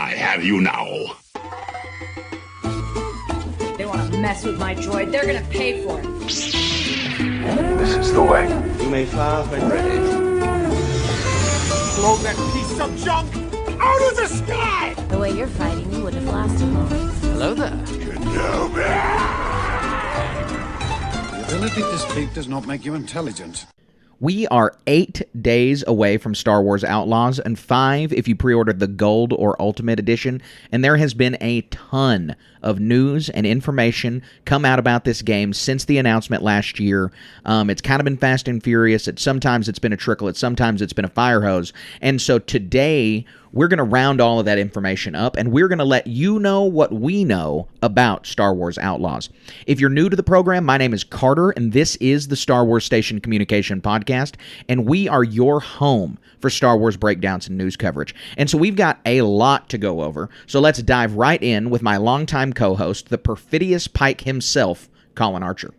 I have you now. They want to mess with my droid. They're going to pay for it. This is the way. You may fire when ready. Blow that piece of junk out of the sky! The way you're fighting, you wouldn't have lasted long. Hello there. Kenobi! The ability to speak does not make you intelligent. We are 8 days away from Star Wars Outlaws, and 5 if you pre-ordered the Gold or Ultimate Edition, and there has been a ton of news and information come out about this game since the announcement last year. It's kind of been fast and furious. Sometimes it's been a trickle. Sometimes it's been a fire hose. And so today, we're going to round all of that information up, and we're going to let you know what we know about Star Wars Outlaws. If you're new to the program, my name is Carter, and this is the Star Wars Station Communication Podcast, and we are your home for Star Wars breakdowns and news coverage. And so we've got a lot to go over, so let's dive right in with my longtime co-host, the perfidious Pike himself, Colin Archer.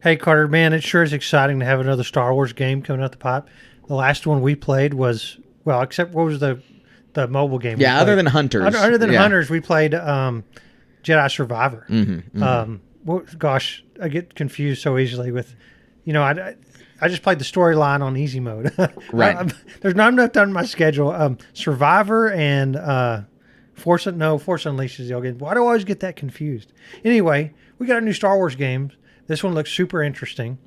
Hey, Carter, man, it sure is exciting to have another Star Wars game coming out the pipe. The last one we played was, well, except what was the mobile game? Yeah, other than Hunters. Other than Hunters, we played Jedi Survivor. Gosh, I get confused so easily with, I just played the storyline on easy mode. Right. There's not enough time in my schedule. Survivor and Force Unleashed is the old game. Why do I always get that confused? Anyway, we got a new Star Wars game. This one looks super interesting.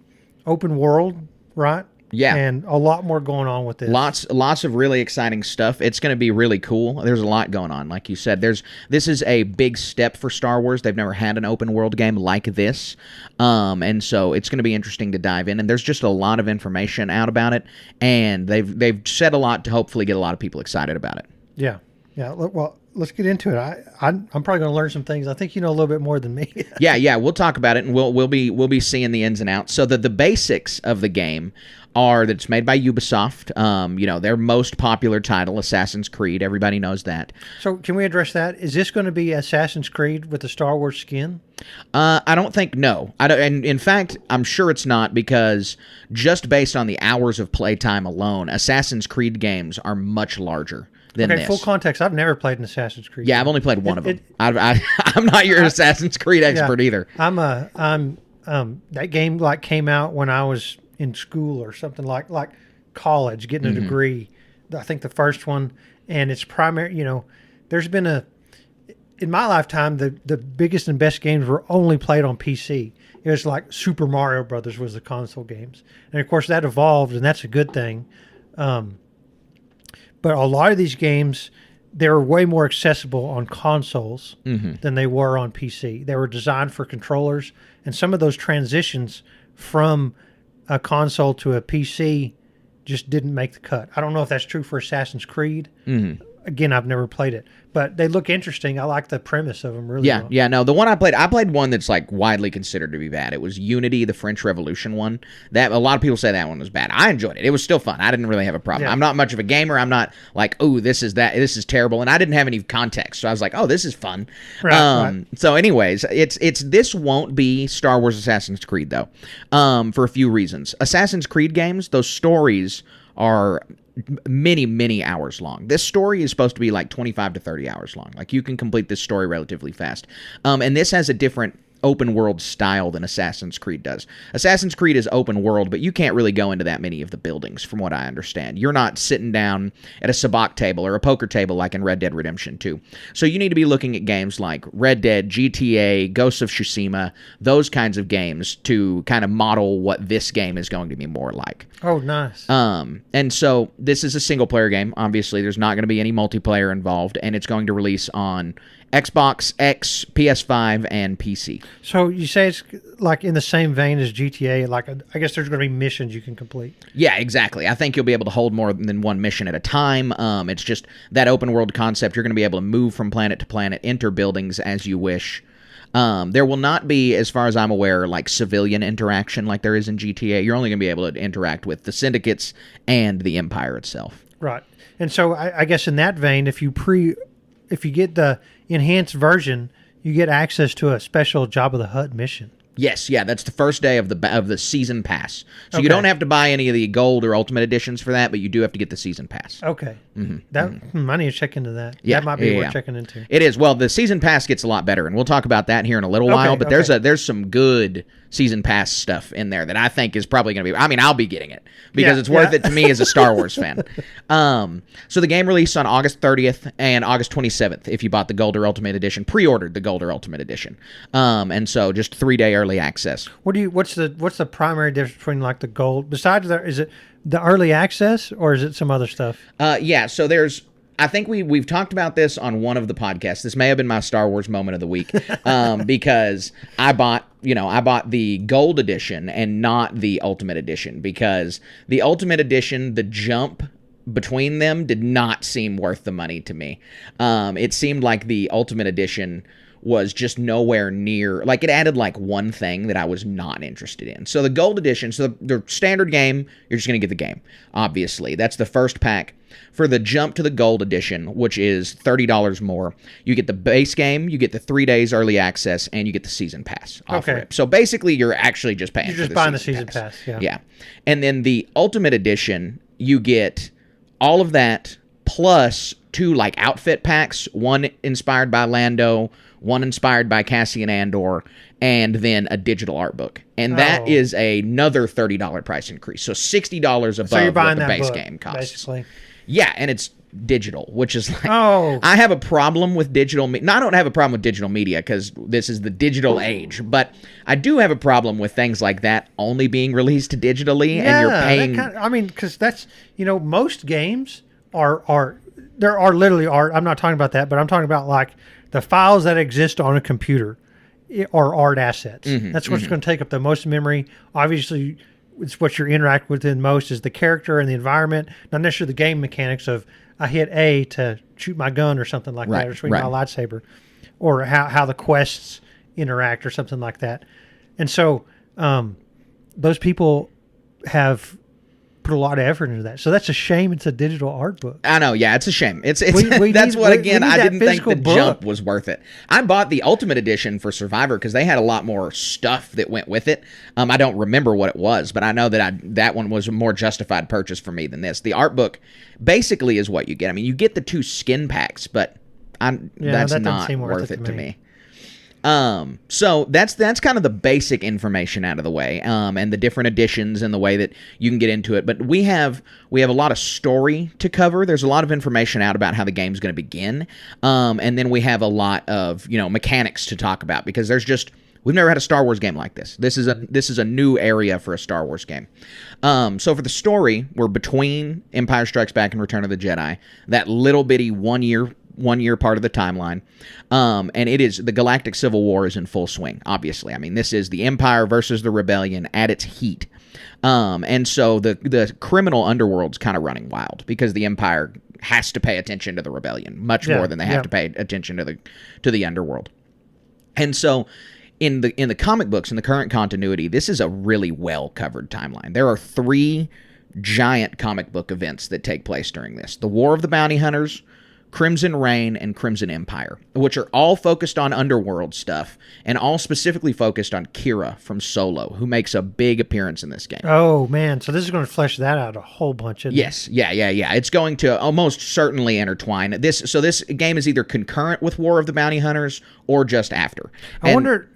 Open world, right? Yeah. And a lot more going on with this. Lots of really exciting stuff. It's going to be really cool. There's a lot going on, like you said. This is a big step for Star Wars. They've never had an open world game like this. And so it's going to be interesting to dive in. And there's just a lot of information out about it. And they've said a lot to hopefully get a lot of people excited about it. Yeah. Yeah. Well, let's get into it. I'm probably going to learn some things. I think you know a little bit more than me. Yeah. We'll talk about it, and we'll be seeing the ins and outs. So the basics of the game are that it's made by Ubisoft. Their most popular title, Assassin's Creed. Everybody knows that. So can we address that? Is this going to be Assassin's Creed with the Star Wars skin? I don't think, no. And in fact, I'm sure it's not, because just based on the hours of playtime alone, Assassin's Creed games are much larger than this. Full context, I've never played an Assassin's Creed game. I've only played one of them. I'm not your Assassin's Creed expert either. I'm that game came out when I was in school or something, like college, getting a degree. I think the first one, and it's primary. There's been in my lifetime, the biggest and best games were only played on PC. It was like Super Mario Brothers was the console games, and of course that evolved, and that's a good thing. But a lot of these games, they were way more accessible on consoles than they were on PC. They were designed for controllers, and some of those transitions from a console to a PC just didn't make the cut. I don't know if that's true for Assassin's Creed. Again, I've never played it, but they look interesting. I like the premise of them really well. Yeah, no, the one I played one that's widely considered to be bad. It was Unity, the French Revolution one. That a lot of people say that one was bad. I enjoyed it. It was still fun. I didn't really have a problem. Yeah. I'm not much of a gamer. I'm not like, oh, this is terrible. And I didn't have any context, so I was like, oh, this is fun. Right. So anyways, this won't be Star Wars Assassin's Creed though, for a few reasons. Assassin's Creed games, those stories are many hours long. This story is supposed to be 25 to 30 hours long. You can complete this story relatively fast. And this has a different open world style than Assassin's Creed does. Assassin's Creed is open world, but you can't really go into that many of the buildings, from what I understand. You're not sitting down at a sabacc table or a poker table like in Red Dead Redemption 2. So you need to be looking at games like Red Dead, GTA, Ghosts of Tsushima, those kinds of games to kind of model what this game is going to be more like. Oh, nice. And so this is a single player game. Obviously, there's not going to be any multiplayer involved, and it's going to release on Xbox X, PS5, and PC. So you say it's in the same vein as GTA, I guess there's going to be missions you can complete. Yeah, exactly. I think you'll be able to hold more than one mission at a time. It's just that open world concept. You're going to be able to move from planet to planet, enter buildings as you wish. There will not be, as far as I'm aware, civilian interaction like there is in GTA. You're only going to be able to interact with the syndicates and the Empire itself. Right. And so I guess in that vein, if you get the enhanced version, you get access to a special Jabba the Hutt mission. Yes, yeah, that's the first day of the season pass. So you Okay. don't have to buy any of the gold or ultimate editions for that, but you do have to get the season pass. Okay. I need to check into that. Yeah, That might be yeah, worth yeah. checking into. It is. Well, the season pass gets a lot better, and we'll talk about that here in a little while. But there's some good season pass stuff in there that I think is probably going to be. I mean, I'll be getting it because it's worth it to me as a Star Wars fan. So the game released on August 30th and August 27th. If you bought the Gold or Ultimate Edition, pre-ordered the Gold or Ultimate Edition, and so just 3-day early access. What's the primary difference between like the gold? Besides that, is it the early access or is it some other stuff? Yeah. So there's. I think we've talked about this on one of the podcasts. This may have been my Star Wars moment of the week because I bought the Gold Edition and not the Ultimate Edition because the Ultimate Edition, the jump between them did not seem worth the money to me. It seemed like the Ultimate Edition was just nowhere near, like it added like one thing that I was not interested in. So the Gold Edition, so the standard game, you're just going to get the game, obviously. That's the first pack. For the jump to the Gold Edition, which is $30 more, you get the base game, you get the 3 days early access, and you get the season pass off Okay. rip. So basically, you're actually just paying You're just for buying the season pass, yeah. Yeah. And then the Ultimate Edition, you get all of that plus 2 like outfit packs, one inspired by Lando, one inspired by Cassian Andor, and then a digital art book. And that is another $30 price increase. So $60 above So you're buying what the that base book, game costs. basically. Yeah, and it's digital, which is like, Oh. I have a problem with digital media. No, I don't have a problem with digital media because this is the digital age, but I do have a problem with things like that only being released digitally and you're paying. Because that's, most games are there are literally art. I'm not talking about that, but I'm talking about like the files that exist on a computer are art assets. That's what's going to take up the most memory. Obviously, it's what you're interacting with in most is the character and the environment, not necessarily the game mechanics of I hit A to shoot my gun or something like that, or swing my lightsaber, or how the quests interact or something like that. And so those people have put a lot of effort into that. So that's a shame it's a digital art book. I know, yeah, it's a shame. It's We that's need- what we again need I that didn't think physical the book. jump was worth it. I bought the Ultimate Edition for Survivor because they had a lot more stuff that went with it. I don't remember what it was, but I know that that one was a more justified purchase for me than this. The art book basically is what you get. I mean, you get the 2 skin packs, but that's that doesn't not seem worth it to me. So that's kind of the basic information out of the way, and the different editions and the way that you can get into it. But we have a lot of story to cover. There's a lot of information out about how the game's going to begin, and then we have a lot of mechanics to talk about because we've never had a Star Wars game like this. This is a new area for a Star Wars game. So for the story, we're between Empire Strikes Back and Return of the Jedi, that little bitty one year part of the timeline, and it is the Galactic Civil War is in full swing. Obviously, I mean this is the Empire versus the Rebellion at its heat, and so the criminal underworld's kind of running wild because the Empire has to pay attention to the Rebellion much more than they have to pay attention to the underworld, and so. In the comic books, in the current continuity, this is a really well-covered timeline. There are 3 giant comic book events that take place during this. The War of the Bounty Hunters, Crimson Reign, and Crimson Empire, which are all focused on underworld stuff and all specifically focused on Kira from Solo, who makes a big appearance in this game. Oh, man. So this is going to flesh that out a whole bunch. Yes. Yeah. It's going to almost certainly intertwine. This game is either concurrent with War of the Bounty Hunters or just after. I wonder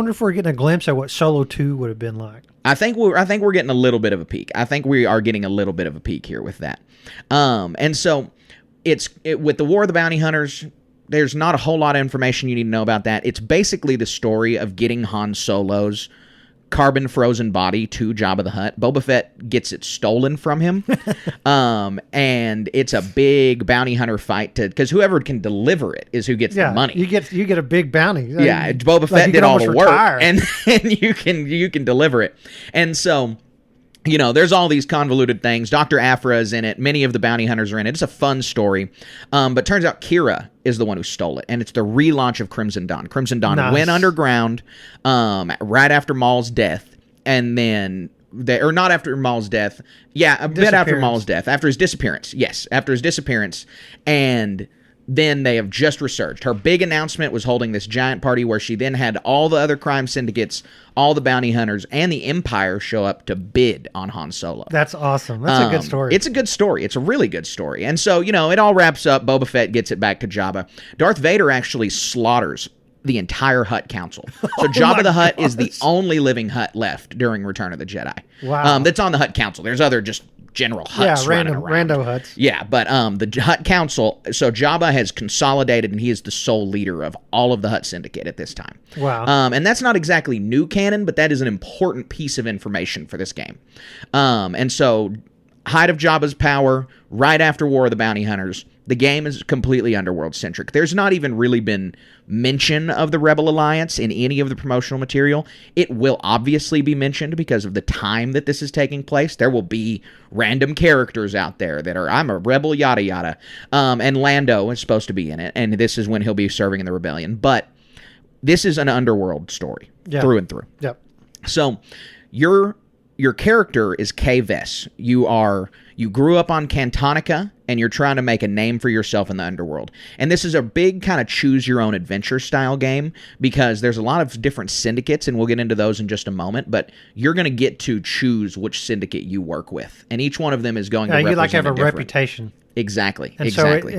if we're getting a glimpse at what Solo 2 would have been like. I think we're getting a little bit of a peek. I think we are getting a little bit of a peek here with that. And so with the War of the Bounty Hunters, there's not a whole lot of information you need to know about that. It's basically the story of getting Han Solo's carbon frozen body to Jabba the Hutt. Boba Fett gets it stolen from him, and it's a big bounty hunter fight because whoever can deliver it is who gets the money. You get a big bounty. Yeah, Boba Fett did all the work, and you can deliver it, and so. There's all these convoluted things. Dr. Aphra is in it. Many of the bounty hunters are in it. It's a fun story. But turns out Kira is the one who stole it. And it's the relaunch of Crimson Dawn. Crimson Dawn went underground right after Maul's death. And then... or not after Maul's death. Yeah, a bit after Maul's death. After his disappearance. Yes, after his disappearance. And then they have just resurged. Her big announcement was holding this giant party where she then had all the other crime syndicates, all the bounty hunters, and the Empire show up to bid on Han Solo. That's awesome. That's a good story. It's a good story. It's a really good story. And so, it all wraps up. Boba Fett gets it back to Jabba. Darth Vader actually slaughters the entire Hutt Council. So Jabba the Hutt is the only living Hutt left during Return of the Jedi. Wow. That's on the Hutt Council. There's other just general Hutts running around. Rando Hutts. Yeah, but the Hutt Council, so Jabba has consolidated and he is the sole leader of all of the Hutt Syndicate at this time. Wow. And that's not exactly new canon, but that is an important piece of information for this game. And so, height of Jabba's power, right after War of the Bounty Hunters, the game is completely Underworld-centric. There's not even really been mention of the Rebel Alliance in any of the promotional material. It will obviously be mentioned because of the time that this is taking place. There will be random characters out there that are, I'm a rebel, yada yada. And Lando is supposed to be in it, and this is when he'll be serving in the rebellion. But this is an Underworld story, through and through. Yep. So, your character is Kay Vess. You grew up on Cantonica, and you're trying to make a name for yourself in the Underworld. And this is a big kind of choose-your-own-adventure style game because there's a lot of different syndicates, and we'll get into those in just a moment, but you're going to get to choose which syndicate you work with. And each one of them is going to represent you like to have a different reputation. Exactly.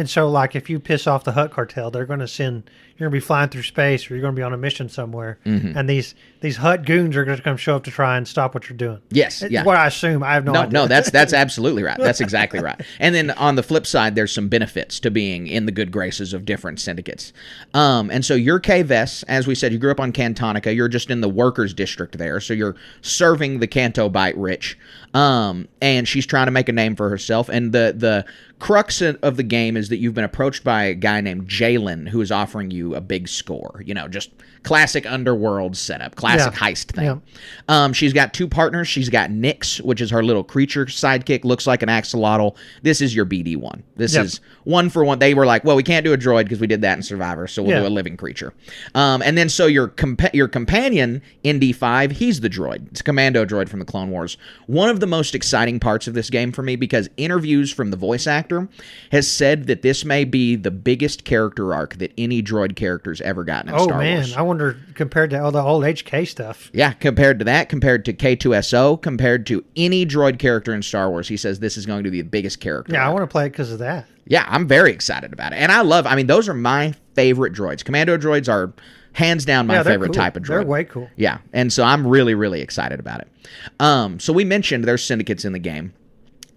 So like if you piss off the Hutt cartel, they're going to send, you're going to be flying through space or you're going to be on a mission somewhere. Mm-hmm. And these Hutt goons are going to come show up to try and stop what you're doing. Yes. It's what I assume. I have no idea. No, that's absolutely right. That's exactly right. And then on the flip side, there's some benefits to being in the good graces of different syndicates. And so you're Kay Vess. As we said, you grew up on Cantonica. You're just in the workers district there. So you're serving the Canto Bite rich. And she's trying to make a name for herself. And the crux of the game is that you've been approached by a guy named Jalen who is offering you a big score. Just classic Underworld setup, classic heist thing. Yeah. She's got two partners. She's got Nyx, which is her little creature sidekick, looks like an axolotl. This is your BD one. This is one for one. They were like, well, we can't do a droid because we did that in Survivor, so we'll do a living creature. And then so your companion, ND5, he's the droid. It's a commando droid from the Clone Wars. One of the most exciting parts of this game for me, because interviews from the voice actor has said that this may be the biggest character arc that any droid character's ever gotten in Star Wars. I wonder, compared to all the old HK stuff. Yeah, compared to that, compared to K2SO, compared to any droid character in Star Wars, he says this is going to be the biggest character arc. I want to play it because of that. Yeah, I'm very excited about it. And those are my favorite droids. Commando droids are hands down my favorite type of droid. They're way cool. Yeah, and so I'm really, really excited about it. So we mentioned there's syndicates in the game.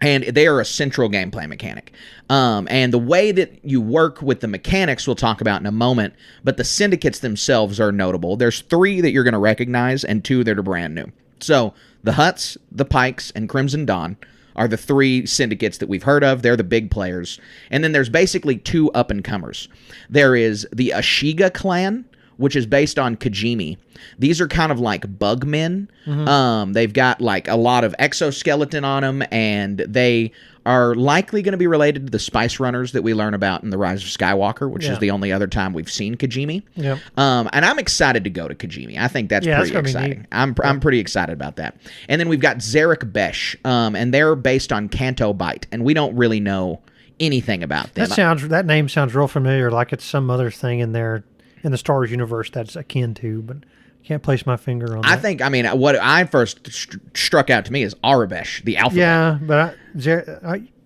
And they are a central gameplay mechanic. And the way that you work with the mechanics we'll talk about in a moment, but the syndicates themselves are notable. There's 3 that you're going to recognize and 2 that are brand new. So the Hutts, the Pikes, and Crimson Dawn are the 3 syndicates that we've heard of. They're the big players. And then there's basically 2 up-and-comers. There is the Ashiga clan, which is based on Kajimi. These are kind of like bugmen. Mm-hmm. They've got like a lot of exoskeleton on them, and they are likely going to be related to the Spice Runners that we learn about in The Rise of Skywalker, which is the only other time we've seen Kajimi. Yep. And I'm excited to go to Kajimi. I think that's pretty exciting. I'm pretty excited about that. And then we've got Zarek Besh, and they're based on Canto Bite, and we don't really know anything about them. That name sounds real familiar, like it's some other thing in there in the Star Wars universe that's akin to, but can't place my finger on that. What I first struck out to me is Arabesh, the alphabet. Yeah, but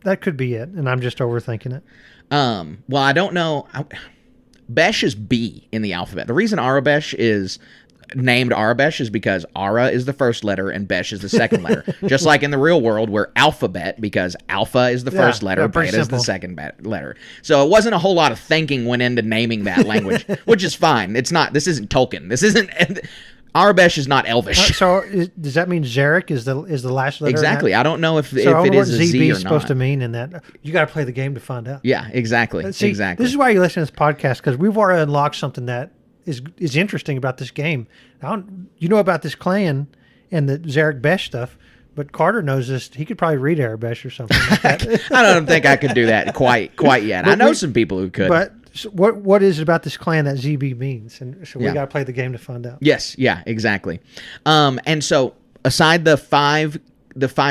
that could be it, and I'm just overthinking it. Well, I don't know. Besh is B in the alphabet. The reason Arabesh is named Arabesh is because Ara is the first letter and Besh is the second letter. Just like in the real world, we're alphabet because Alpha is the first letter, Beta is the second letter. So it wasn't a whole lot of thinking went into naming that language, which is fine. It's not. This isn't Tolkien. This isn't. Arabesh is not Elvish. So does that mean Zarek is the last letter? Exactly. I don't know if it is a Z or not. Supposed to mean in that. You got to play the game to find out. Yeah, exactly. See, exactly. This is why you listen to this podcast, because we've already unlocked something that is interesting about this game. You know about this clan and the Zarek Besh stuff, but Carter knows this. He could probably read Arabesh or something like that. I don't think I could do that quite yet. I know some people who could. But what is it about this clan that ZB means? And so we got to play the game to find out. Yes, yeah, exactly. And so aside the five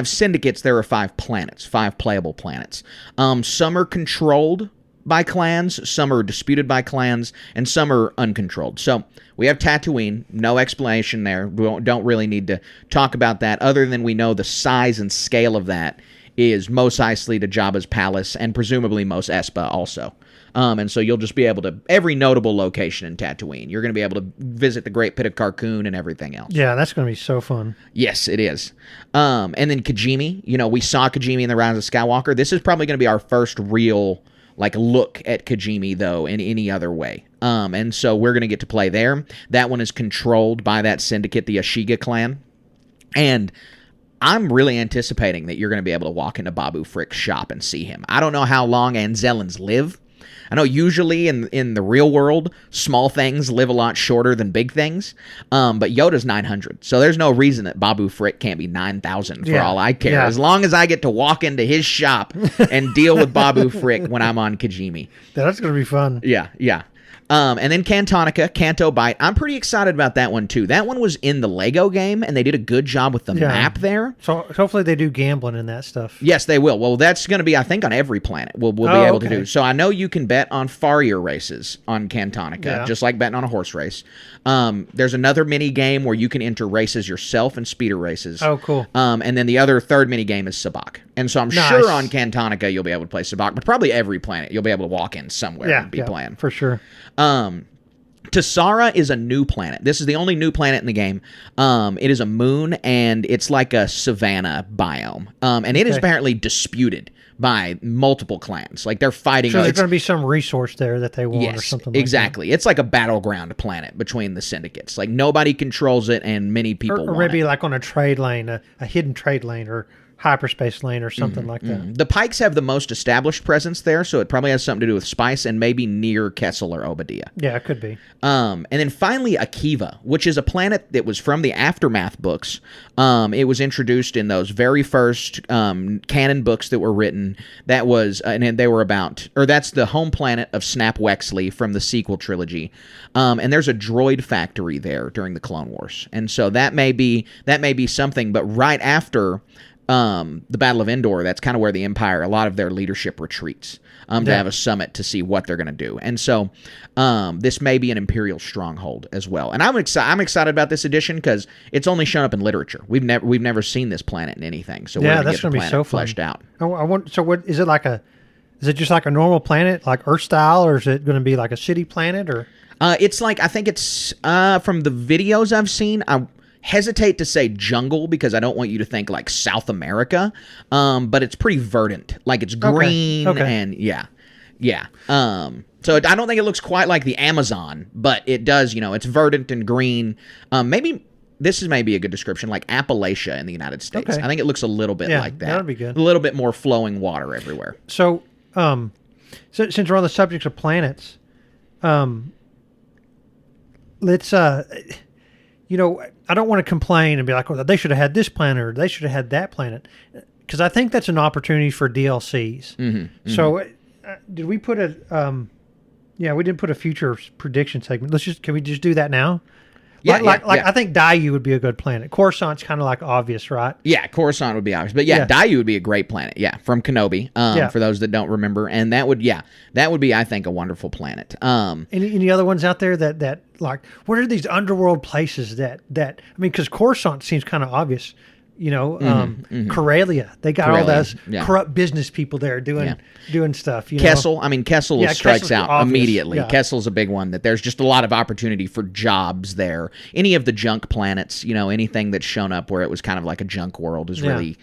syndicates, there are 5 planets, 5 playable planets. Some are controlled by clans, some are disputed by clans, and some are uncontrolled. So we have Tatooine, no explanation there. We don't really need to talk about that, other than we know the size and scale of that is Mos Eisley to Jabba's palace, and presumably Mos Espa also. And so you'll just be able to, every notable location in Tatooine, you're going to be able to visit the Great Pit of Carkoon and everything else. Yeah, that's going to be so fun. Yes, it is. And then Kijimi, we saw Kijimi in The Rise of Skywalker. This is probably going to be our first real, look at Kijimi, though, in any other way. And so we're going to get to play there. That one is controlled by that syndicate, the Ashiga clan. And I'm really anticipating that you're going to be able to walk into Babu Frick's shop and see him. I don't know how long Anzellans live. I know usually in the real world, small things live a lot shorter than big things, but Yoda's 900, so there's no reason that Babu Frick can't be 9,000 for all I care, as long as I get to walk into his shop and deal with Babu Frick when I'm on Kijimi. That's going to be fun. Yeah. And then Cantonica, Canto Bight. I'm pretty excited about that one, too. That one was in the Lego game, and they did a good job with the map there. So hopefully they do gambling in that stuff. Yes, they will. Well, that's going to be, I think, on every planet we'll be able to do. So I know you can bet on Farrier races on Cantonica, just like betting on a horse race. There's another mini game where you can enter races yourself and speeder races. Oh, cool. And then the third mini game is Sabacc. And so I'm sure on Cantonica you'll be able to play Sabacc, but probably every planet you'll be able to walk in somewhere and be playing. For sure. Tassara is a new planet. This is the only new planet in the game. It is a moon, and it's like a savanna biome. And it is apparently disputed by multiple clans. Like, they're fighting. So there's going to be some resource there that they want or something like that. Exactly. It's like a battleground planet between the syndicates. Like, nobody controls it, and many people want maybe it. Like on a trade lane, a hidden trade lane, or hyperspace lane or something like that. The Pikes have the most established presence there, so it probably has something to do with spice and maybe near Kessel or Obadiah. Yeah, it could be. And then finally Akiva, which is a planet that was from the Aftermath books. It was introduced in those very first canon books that were written. That was, and they were about, or that's the home planet of Snap Wexley from the sequel trilogy. And there's a droid factory there during the Clone Wars. And so that may be something, but right after the Battle of Endor, that's kind of where the Empire, a lot of their leadership retreats to have a summit to see what they're going to do. And so this may be an Imperial stronghold as well. And I'm excited about this edition because it's only shown up in literature. We've never seen this planet in anything. So we're going to get the planet fleshed out. I want. So what is it like? Is it just like a normal planet, like Earth style, or is it going to be like a city planet, or? It's like, I think it's from the videos I've seen. I hesitate to say jungle because I don't want you to think like South America, but it's pretty verdant. Like, it's green and yeah. So I don't think it looks quite like the Amazon, but it does. It's verdant and green. Maybe this is maybe a good description, like Appalachia in the United States. Okay. I think it looks a little bit like that. That would be good. A little bit more flowing water everywhere. So, since we're on the subject of planets, let's I don't want to complain and be like, well, they should have had this planet or they should have had that planet, because I think that's an opportunity for DLCs. So, did we put a? We did put a future prediction segment. Can we just do that now? Yeah, I think Dayu would be a good planet. Coruscant's kind of like obvious, right? Yeah, Coruscant would be obvious, but Dayu would be a great planet. Yeah, from Kenobi. For those that don't remember, and that would be, I think, a wonderful planet. Any other ones out there that like, what are these underworld places that I mean, because Coruscant seems kind of obvious. Corellia. They got all those corrupt business people there doing stuff. Kessel. I mean, Kessel strikes out obvious. immediately. Yeah. Kessel's a big one that there's just a lot of opportunity for jobs there. Any of the junk planets, anything that's shown up where it was kind of like a junk world is really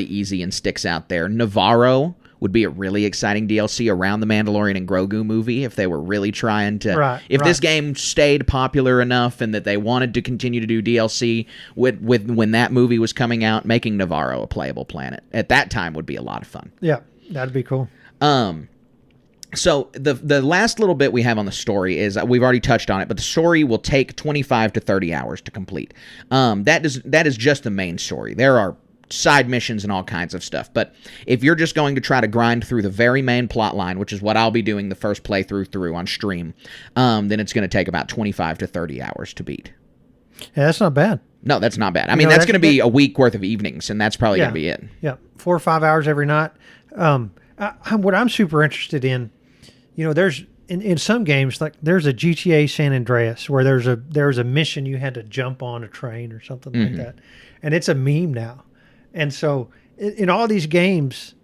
easy and sticks out there. Navarro would be a really exciting DLC around the Mandalorian and Grogu movie if they were really trying to. This game stayed popular enough and that they wanted to continue to do DLC with when that movie was coming out, making Navarro a playable planet at that time would be a lot of fun. Yeah, that'd be cool. So the last little bit we have on the story is we've already touched on it, but the story will take 25 to 30 hours to complete. That is just the main story. There are side missions and all kinds of stuff, but if you're just going to try to grind through the very main plot line, which is what I'll be doing the first playthrough through on stream, then it's going to take about 25 to 30 hours to beat. Yeah, that's not bad. No, that's not bad. I mean, that's going to be a week worth of evenings, and that's probably going to be it. Yeah, 4 or 5 hours every night. What I'm super interested in there's in some games, like there's a GTA San Andreas where there's a mission you had to jump on a train or something like that, and it's a meme now. And so in all these games,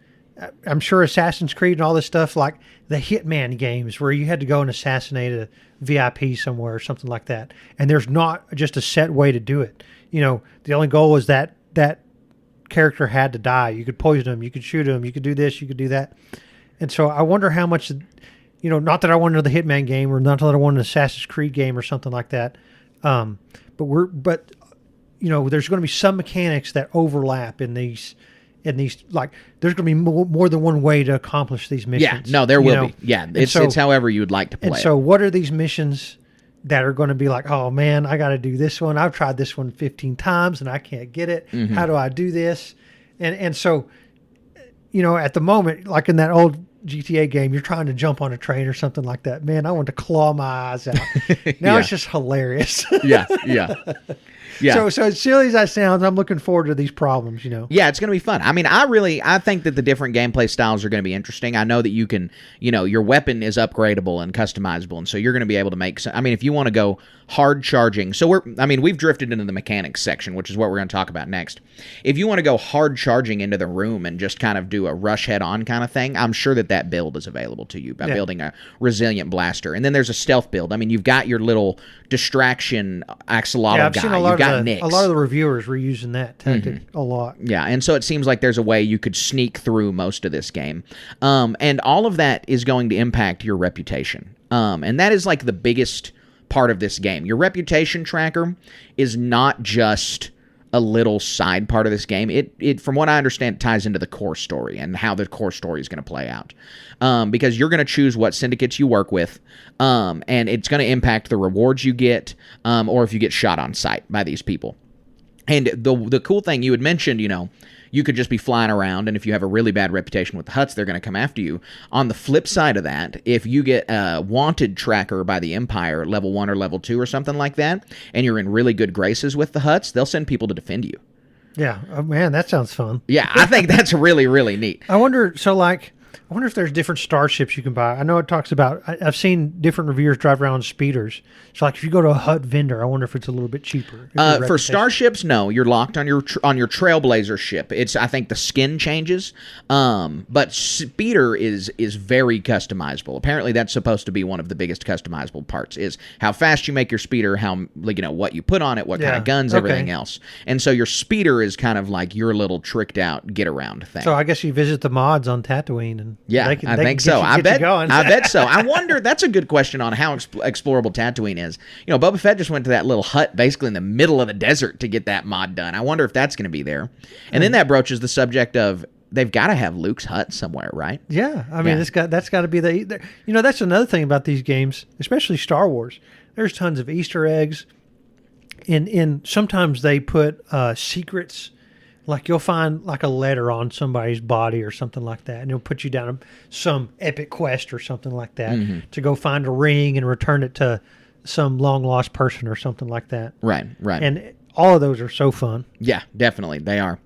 I'm sure Assassin's Creed and all this stuff, like the Hitman games where you had to go and assassinate a VIP somewhere or something like that, and there's not just a set way to do it. The only goal was that character had to die. You could poison him, you could shoot him, you could do this, you could do that. And so I wonder how much, not that I want another Hitman game or not that I want an Assassin's Creed game or something like that. But there's going to be some mechanics that overlap in these, like there's going to be more than one way to accomplish these missions. Yeah, no, there will be. Yeah, it's however you would like to play it. And so what are these missions that are going to be like, oh man, I got to do this one. I've tried this one 15 times and I can't get it. How do I do this? And so, at the moment, like in that old GTA game, you're trying to jump on a train or something like that. Man, I want to claw my eyes out. Now it's just hilarious. Yeah. So as silly as that sounds, I'm looking forward to these problems, Yeah, it's going to be fun. I mean, I think that the different gameplay styles are going to be interesting. I know that you can, your weapon is upgradable and customizable, and so you're going to be able to make some, I mean, if you want to go hard charging. So we've drifted into the mechanics section, which is what we're going to talk about next. If you want to go hard charging into the room and just kind of do a rush head on kind of thing, I'm sure that build is available to you by building a resilient blaster. And then there's a stealth build. I mean, you've got your little distraction axolotl guy. You've got Nyx. A lot of the reviewers were using that tactic a lot. Yeah, and so it seems like there's a way you could sneak through most of this game. And all of that is going to impact your reputation. And that is like the biggest part of this game. Your reputation tracker is not just a little side part of this game. It from what I understand, ties into the core story and how the core story is going to play out. Because you're going to choose what syndicates you work with, and it's going to impact the rewards you get, or if you get shot on sight by these people. And the cool thing you had mentioned, you could just be flying around, and if you have a really bad reputation with the Hutts, they're going to come after you. On the flip side of that, if you get a wanted tracker by the Empire, level 1 or level 2 or something like that, and you're in really good graces with the Hutts, they'll send people to defend you. Yeah. Oh, man, that sounds fun. Yeah, I think that's really, really neat. I wonder if there's different starships you can buy. I know it talks about, I've seen different reviewers drive around speeders. So like if you go to a Hutt vendor, I wonder if it's a little bit cheaper. For starships, no, you're locked on your Trailblazer ship. I think the skin changes, but speeder is very customizable. Apparently, that's supposed to be one of the biggest customizable parts. Is how fast you make your speeder, how what you put on it, what kind of guns, everything else. And so your speeder is kind of like your little tricked out get around thing. So I guess you visit the mods on Tatooine and I think so. I bet so. I wonder. That's a good question on how explorable Tatooine is. Boba Fett just went to that little hut basically in the middle of the desert to get that mod done. I wonder if that's going to be there. And then that broaches the subject of they've got to have Luke's hut somewhere, right? Yeah, I mean that's got to be that's another thing about these games, especially Star Wars. There's tons of Easter eggs. In sometimes they put secrets. Like you'll find like a letter on somebody's body or something like that, and it'll put you down some epic quest or something like that to go find a ring and return it to some long lost person or something like that. Right. And all of those are so fun. Yeah, definitely they are.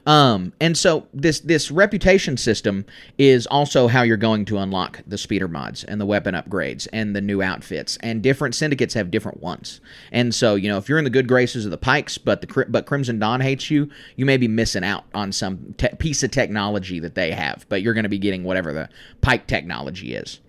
And so this reputation system is also how you're going to unlock the speeder mods and the weapon upgrades and the new outfits. And different syndicates have different ones. And so if you're in the good graces of the Pikes, but Crimson Dawn hates you, you may be missing out on some piece of technology that they have. But you're going to be getting whatever the Pike technology is.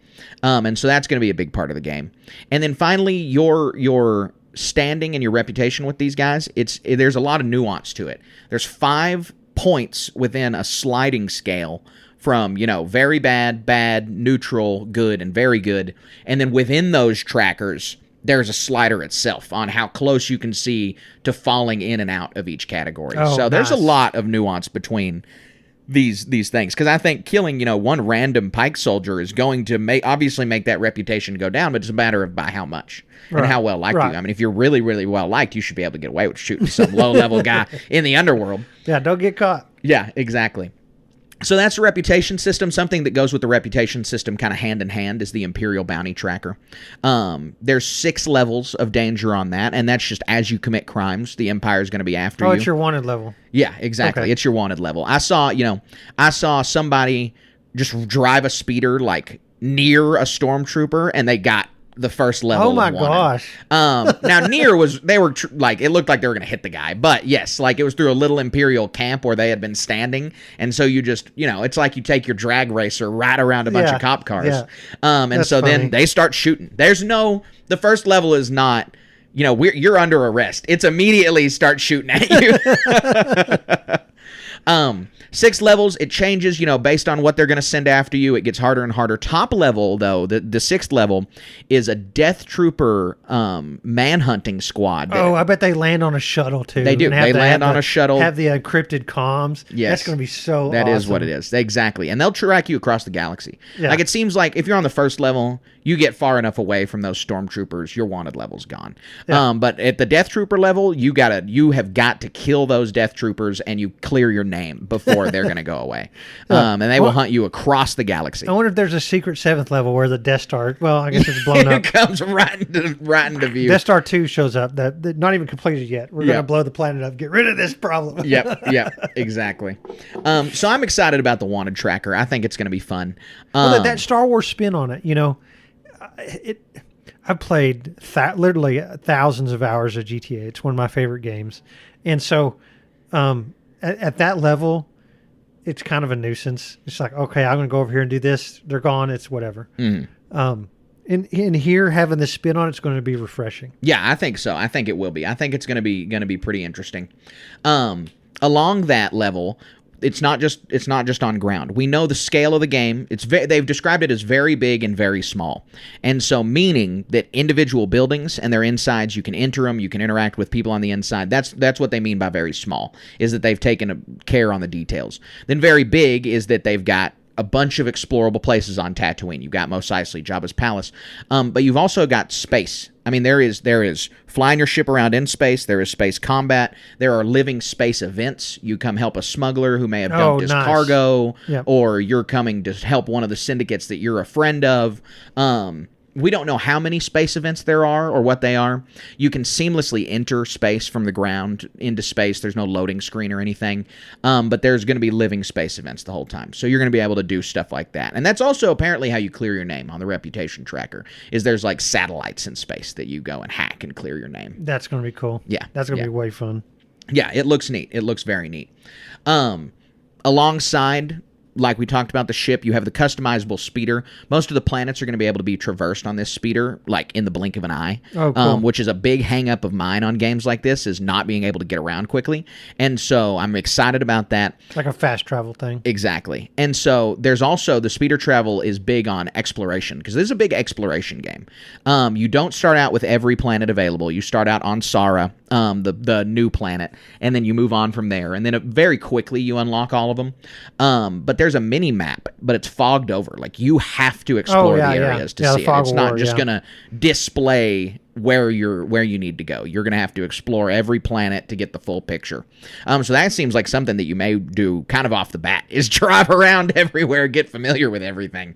And so that's going to be a big part of the game. And then finally, your standing and your reputation with these guys, there's a lot of nuance to it. There's 5 points within a sliding scale from, very bad, neutral, good, and very good. And then within those trackers, there's a slider itself on how close you can see to falling in and out of each category. So there's a lot of nuance between these things, because I think killing one random Pike soldier is going to obviously make that reputation go down, but it's a matter of by how much and how well liked you. I mean, if you're really, really well liked, you should be able to get away with shooting some low level guy in the underworld. Yeah, don't get caught. Yeah, exactly. So that's the reputation system. Something that goes with the reputation system kind of hand in hand is the Imperial Bounty Tracker. There's 6 levels of danger on that, and that's just as you commit crimes, the Empire is going to be after you. Oh, it's your wanted level. Yeah, exactly. Okay. It's your wanted level. I saw somebody just drive a speeder like near a stormtrooper, and they got the first level. Oh my of wanted. gosh! Now near was they were like it looked like they were gonna hit the guy, but yes, like it was through a little Imperial camp where they had been standing, and so you just it's like you take your drag racer right around a bunch of cop cars, and That's so funny. then they start shooting. The first level is not. You're under arrest. It's immediately start shooting at you. 6 levels, it changes, based on what they're going to send after you. It gets harder and harder. Top level, though, the 6th level is a Death Trooper manhunting squad. I bet they land on a shuttle, too. They do. They land on a shuttle. Have the encrypted comms. Yes. That's going to be so That awesome. is what it is. Exactly. And they'll track you across the galaxy. Yeah. Like, it seems like if you're on the first level, you get far enough away from those stormtroopers, your wanted level's gone. Yeah. But at the Death Trooper level, you have got to kill those Death Troopers, and you clear your name before they're going to go away. And they will hunt you across the galaxy. I wonder if there's a secret 7th level where the Death Star, well, I guess it's blown up. It comes right into view. Death Star 2 shows up. That not even completed yet. We're going to blow the planet up. Get rid of this problem. Yep, exactly. So I'm excited about the wanted tracker. I think it's going to be fun. Well, that Star Wars spin on it, I've played literally thousands of hours of GTA. It's one of my favorite games. And so at that level, it's kind of a nuisance. It's like, okay, I'm going to go over here and do this. They're gone. It's whatever. In here, having the spin on it's going to be refreshing. Yeah, I think so. I think it will be. I think it's going to be pretty interesting. Along that level, it's not just on ground. We know the scale of the game. They've described it as very big and very small, and so meaning that individual buildings and their insides, you can enter them, you can interact with people on the inside. That's what they mean by very small. Is that they've taken care on the details. Then very big is that they've got a bunch of explorable places on Tatooine. You've got Mos Eisley, Jabba's palace, but you've also got space. I mean, there is flying your ship around in space. There is space combat. There are living space events. You come help a smuggler who may have dumped his cargo, or you're coming to help one of the syndicates that you're a friend of. We don't know how many space events there are or what they are. You can seamlessly enter space from the ground into space. There's no loading screen or anything, but there's going to be living space events the whole time. So you're going to be able to do stuff like that. And that's also apparently how you clear your name on the reputation tracker, is there's like satellites in space that you go and hack and clear your name. That's going to be cool. Yeah. That's going to be way fun. Yeah, it looks neat. It looks very neat. Alongside, like we talked about the ship, you have the customizable speeder. Most of the planets are going to be able to be traversed on this speeder, like in the blink of an eye. Oh, cool. Which is a big hang-up of mine on games like this, is not being able to get around quickly. And so I'm excited about that. It's like a fast travel thing. Exactly. And so there's also, the speeder travel is big on exploration, because this is a big exploration game. You don't start out with every planet available. You start out on Sara, the new planet, and then you move on from there. And then very quickly you unlock all of them. But there's a mini map, but it's fogged over. Like, you have to explore the areas to see it. It's not just going to display where you need to go. You're going to have to explore every planet to get the full picture. So that seems like something that you may do kind of off the bat, is drive around everywhere, get familiar with everything.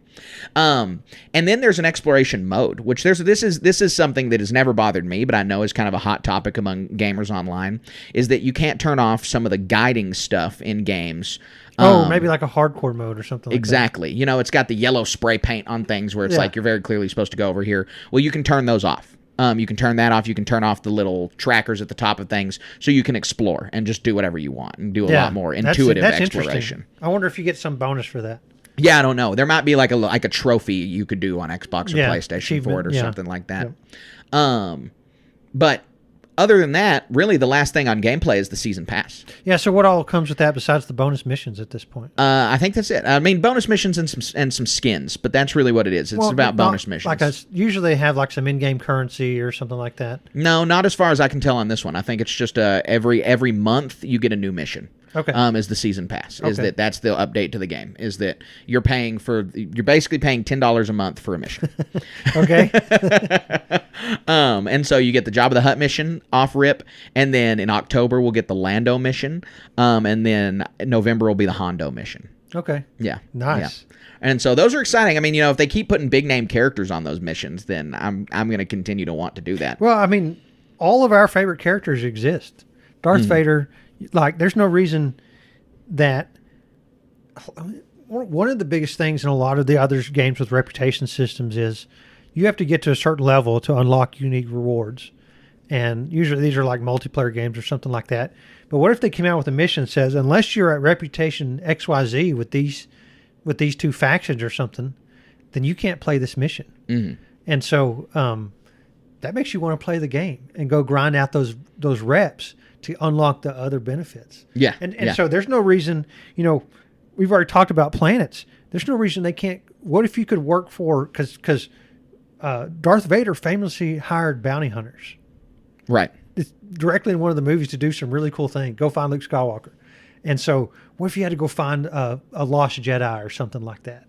And then there's an exploration mode, which this is something that has never bothered me, but I know is kind of a hot topic among gamers online, is that you can't turn off some of the guiding stuff in games. Maybe like a hardcore mode or something like exactly. that. It's got the yellow spray paint on things where it's like you're very clearly supposed to go over here. Well, you can turn those off. You can turn that off. You can turn off the little trackers at the top of things, so you can explore and just do whatever you want and do a lot more intuitive exploration. I wonder if you get some bonus for that. Yeah, I don't know. There might be like a trophy you could do on Xbox or PlayStation for it or something like that. But other than that, really the last thing on gameplay is the season pass. Yeah, so what all comes with that besides the bonus missions at this point? I think that's it. I mean, bonus missions and some skins, but that's really what it is. It's about bonus missions. Usually they have like some in-game currency or something like that. No, not as far as I can tell on this one. I think it's just every month you get a new mission. Okay. Is the season pass. Is that's the update to the game. Is that you're basically paying $10 a month for a mission. Okay. And so you get the Jabba the Hutt mission off rip, and then in October we'll get the Lando mission, and then November will be the Hondo mission. Okay. Yeah. Nice. Yeah. And so those are exciting. I mean, if they keep putting big name characters on those missions, then I'm going to continue to want to do that. Well, I mean, all of our favorite characters exist. Darth Vader. Like, there's no reason that... one of the biggest things in a lot of the other games with reputation systems is you have to get to a certain level to unlock unique rewards. And usually these are like multiplayer games or something like that. But what if they came out with a mission that says, unless you're at reputation XYZ with these two factions or something, then you can't play this mission. Mm-hmm. And so that makes you want to play the game and go grind out those reps to unlock the other benefits. Yeah. And so there's no reason, we've already talked about planets. There's no reason they can't. What if you could work for, because Darth Vader famously hired bounty hunters. Right. It's directly in one of the movies to do some really cool thing. Go find Luke Skywalker. And so what if you had to go find a lost Jedi or something like that?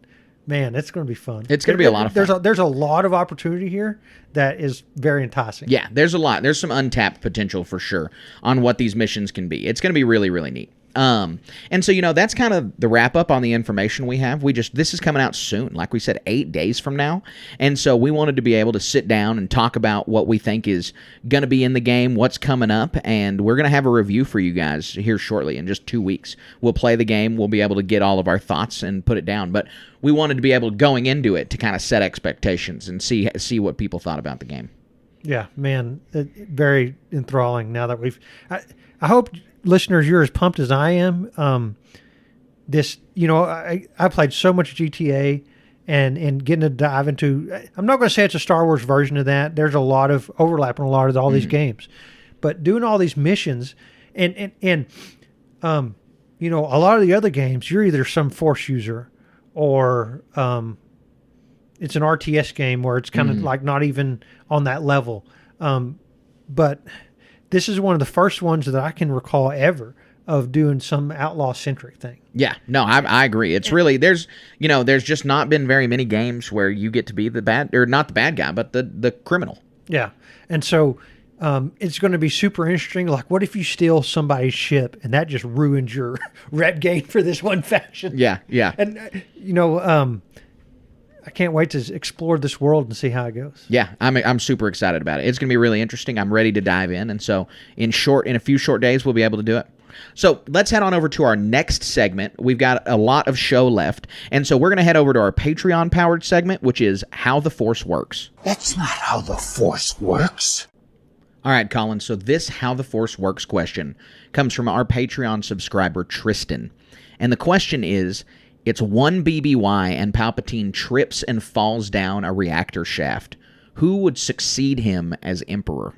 Man, it's going to be fun. It's going to be a lot of fun. There's a lot of opportunity here that is very enticing. Yeah, there's a lot. There's some untapped potential for sure on what these missions can be. It's going to be really, really neat. And so, that's kind of the wrap up on the information we have. This is coming out soon, like we said, 8 days from now. And so we wanted to be able to sit down and talk about what we think is going to be in the game, what's coming up, and we're going to have a review for you guys here shortly in just 2 weeks. We'll play the game. We'll be able to get all of our thoughts and put it down. But we wanted to be able, going into it, to kind of set expectations and see what people thought about the game. Yeah, man, very enthralling now that I hope listeners, you're as pumped as I am. I played so much GTA and getting to dive into, I'm not going to say it's a Star Wars version of that. There's a lot of overlap in a lot of all these games, but doing all these missions and a lot of the other games, you're either some Force user or it's an RTS game where it's kind of like not even on that level. But this is one of the first ones that I can recall ever of doing some outlaw-centric thing. Yeah, no, I agree. It's really, there's just not been very many games where you get to be the bad, or not the bad guy, but the criminal. Yeah, and so it's going to be super interesting. Like, what if you steal somebody's ship and that just ruins your rep game for this one faction? Yeah. And, I can't wait to explore this world and see how it goes. Yeah, I'm super excited about it. It's going to be really interesting. I'm ready to dive in. And so in a few short days, we'll be able to do it. So let's head on over to our next segment. We've got a lot of show left. And so we're going to head over to our Patreon-powered segment, which is How the Force Works. That's not how the Force works. All right, Colin, so this How the Force Works question comes from our Patreon subscriber, Tristan. And the question is, it's 1 BBY and Palpatine trips and falls down a reactor shaft. Who would succeed him as Emperor?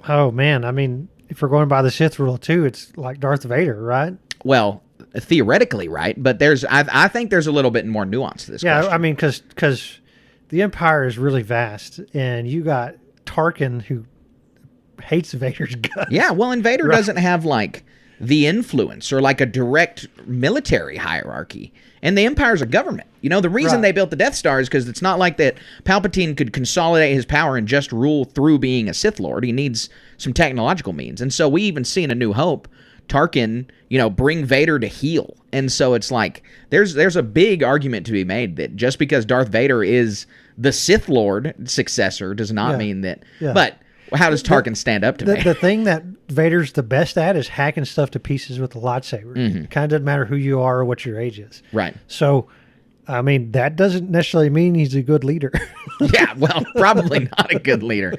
Oh, man. I mean, if we're going by the Sith rule, too, it's like Darth Vader, right? Well, theoretically, right? But I think there's a little bit more nuance to this question. Yeah, I mean, because the Empire is really vast, and you got Tarkin, who hates Vader's guts. Yeah, well, and Vader doesn't have, like, the influence or like a direct military hierarchy. And the Empire's a government. The reason they built the Death Star is because it's not like that Palpatine could consolidate his power and just rule through being a Sith Lord. He needs some technological means. And so we even see in A New Hope, Tarkin, bring Vader to heel. And so it's like, there's a big argument to be made that just because Darth Vader is the Sith Lord successor does not mean that. Yeah. But how does Tarkin stand up to Vader? The thing that Vader's the best at is hacking stuff to pieces with the lightsaber. It kind of doesn't matter who you are or what your age is. Right. So, I mean, that doesn't necessarily mean he's a good leader. Yeah, well, probably not a good leader.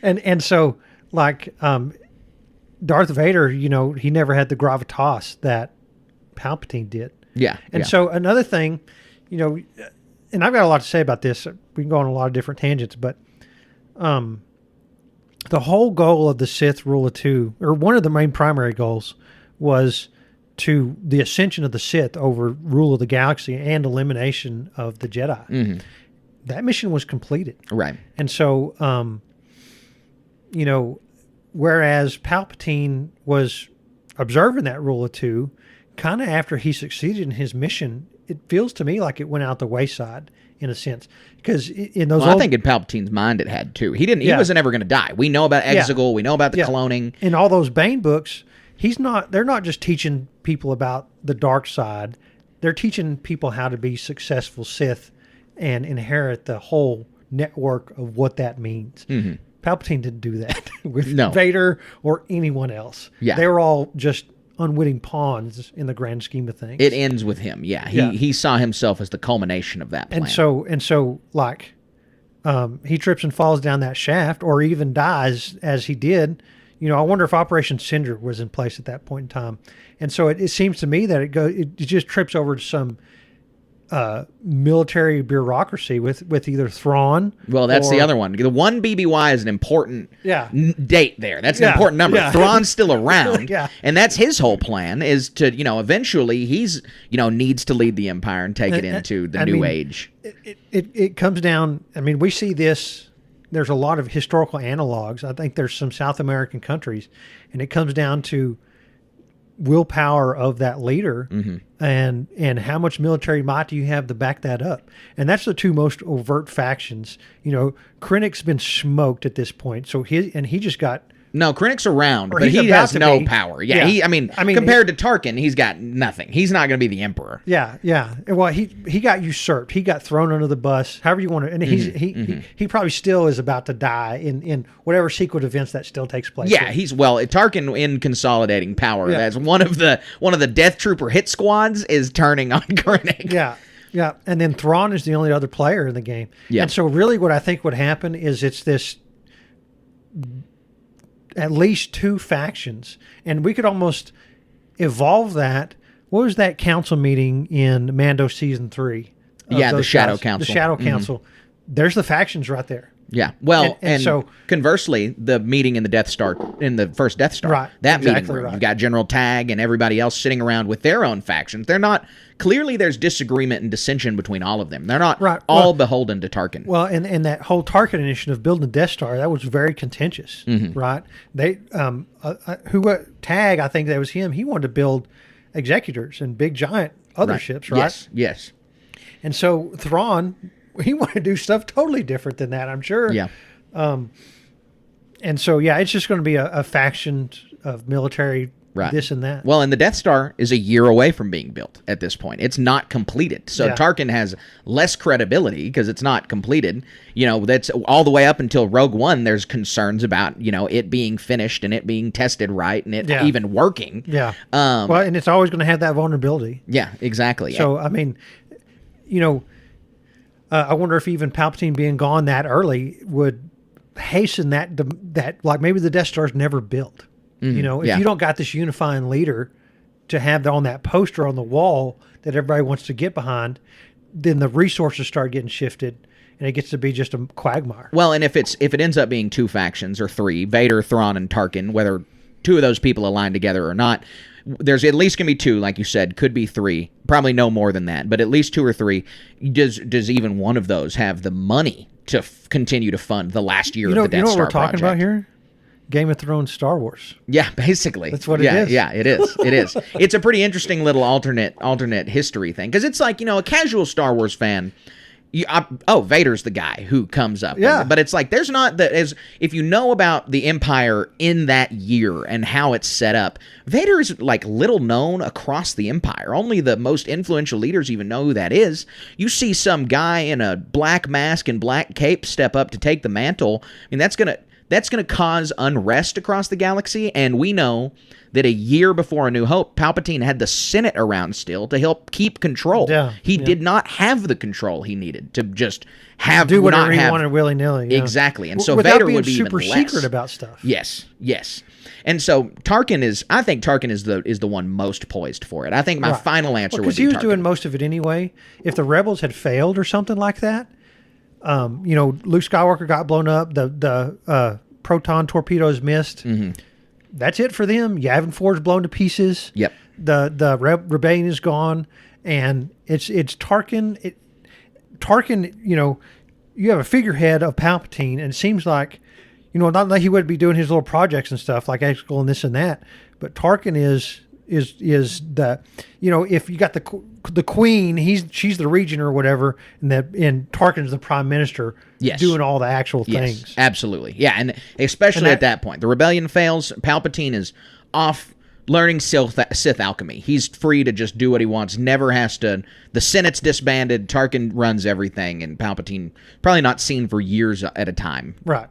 And so, like, Darth Vader, he never had the gravitas that Palpatine did. Yeah. And so another thing, and I've got a lot to say about this. We can go on a lot of different tangents, but the whole goal of the Sith Rule of Two, or one of the main primary goals, was to the ascension of the Sith over rule of the galaxy and elimination of the Jedi. That mission was completed. Right. And so, whereas Palpatine was observing that Rule of Two, kind of after he succeeded in his mission, it feels to me like it went out the wayside in a sense. Because in those I think in Palpatine's mind it had too. He wasn't ever going to die. We know about Exegol. We know about the cloning. In all those Bane books, they're not just teaching people about the dark side. They're teaching people how to be successful Sith and inherit the whole network of what that means. Palpatine didn't do that with Vader or anyone else. Yeah. They were all just unwitting pawns in the grand scheme of things. It ends with him. Yeah, he saw himself as the culmination of that plan. And so like he trips and falls down that shaft, or even dies as he did. I wonder if Operation Cinder was in place at that point in time. And so it seems to me that it just trips over some military bureaucracy with either Thrawn. Well, that's the other one. The 1 BBY is an important date there. That's an Yeah, important number. yeah. Thrawn's still around, Yeah. and that's his whole plan is to, eventually he's, needs to lead the Empire and take it into the new age. It comes down, we see this, there's a lot of historical analogs. I think there's some South American countries, and it comes down to willpower of that leader and how much military might do you have to back that up. And that's the two most overt factions. Krennic's been smoked at this point, so he just got... No, Krennic's around, Or but he's he about has to no be. power. Yeah. Compared to Tarkin, he's got nothing. He's not going to be the Emperor. Yeah. Well, he got usurped. He got thrown under the bus. However you want to, and he probably still is about to die in whatever sequence of events that still takes place. Yeah, Tarkin in consolidating power. Yeah. That's one of the Death Trooper hit squads is turning on Krennic. Yeah. And then Thrawn is the only other player in the game. Yeah. And so really what I think would happen is it's this at least two factions, and we could almost evolve that. What was that council meeting in Mando season 3? Yeah, the Shadow Council. The Shadow Council. There's the factions right there. Yeah. Well, and so conversely, the meeting in the Death Star, in the first Death Star, Right, that exactly meeting room, right. you've got General Tagg and everybody else sitting around with their own factions. They're not, clearly there's disagreement and dissension between all of them. They're not all beholden to Tarkin. Well, and that whole Tarkin initiative building the Death Star, that was very contentious, right? They, Tagg, I think that was him. He wanted to build executors and big giant other ships, right? Yes. And so Thrawn, he wanted to do stuff totally different than that, I'm sure. Yeah. And so, it's just going to be a faction of military this and that. Well, and the Death Star is a year away from being built at this point. It's not completed. So Tarkin has less credibility because it's not completed. That's all the way up until Rogue One, there's concerns about, it being finished and it being tested right and it even working. Yeah. Well, and it's always going to have that vulnerability. Yeah, exactly. So, I wonder if even Palpatine being gone that early would hasten that like maybe the Death Star's never built. If you don't got this unifying leader to have on that poster on the wall that everybody wants to get behind, then the resources start getting shifted and it gets to be just a quagmire. Well, and if it ends up being two factions or three, Vader, Thrawn, and Tarkin, whether two of those people align together or not, there's at least going to be two, like you said, could be three, probably no more than that, but at least two or three. Does even one of those have the money to continue to fund the last year of the Death Star You know what we're talking project? about here? Game of Thrones, Star Wars. Yeah, basically. That's what it is. Yeah, it is. It is. It's a pretty interesting little alternate history thing, because it's like, a casual Star Wars fan, Vader's the guy who comes up. Yeah. But it's like, there's not if you know about the Empire in that year and how it's set up, Vader is like little known across the Empire. Only the most influential leaders even know who that is. You see some guy in a black mask and black cape step up to take the mantle. That's going to cause unrest across the galaxy, and we know that a year before A New Hope, Palpatine had the Senate around still to help keep control. He did not have the control he needed to just do whatever he wanted willy-nilly. Yeah. Exactly, and so without Vader being would be super even less secret about stuff. Yes. And so I think Tarkin is the one most poised for it. I think my final answer would be Tarkin. Because he was doing most of it anyway. If the rebels had failed or something like that, Luke Skywalker got blown up. The proton torpedoes missed. Mm-hmm. That's it for them. Yavin 4's blown to pieces. Yep. The rebellion is gone, and it's Tarkin. Tarkin, you have a figurehead of Palpatine, and it seems like, not that he would be doing his little projects and stuff like Exegol and this and that, but Tarkin is the, if you got the queen, she's the regent or whatever, and Tarkin's the prime minister, doing all the actual things. Absolutely. Yeah, and especially at that point, the rebellion fails, Palpatine is off learning Sith alchemy. He's free to just do what he wants, never has to, the Senate's disbanded, Tarkin runs everything, and Palpatine probably not seen for years at a time. Right.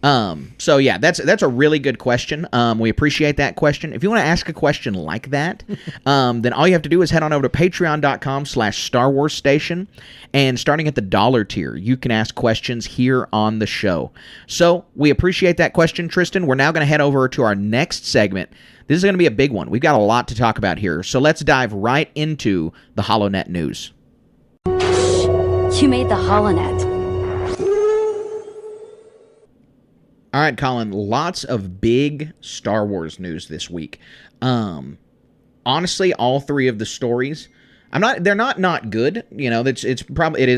So yeah, that's a really good question. We appreciate that question. If you want to ask a question like that, then all you have to do is head on over to patreon.com/Star Wars Station, and starting at the $1 tier, you can ask questions here on the show. So we appreciate that question, Tristan. We're now going to head over to our next segment. This is going to be a big one. We've got a lot to talk about here. So let's dive right into the HoloNet news. You made the HoloNet. All right, Colin, lots of big Star Wars news this week. Honestly, all three of the stories, they're not good. You know, it is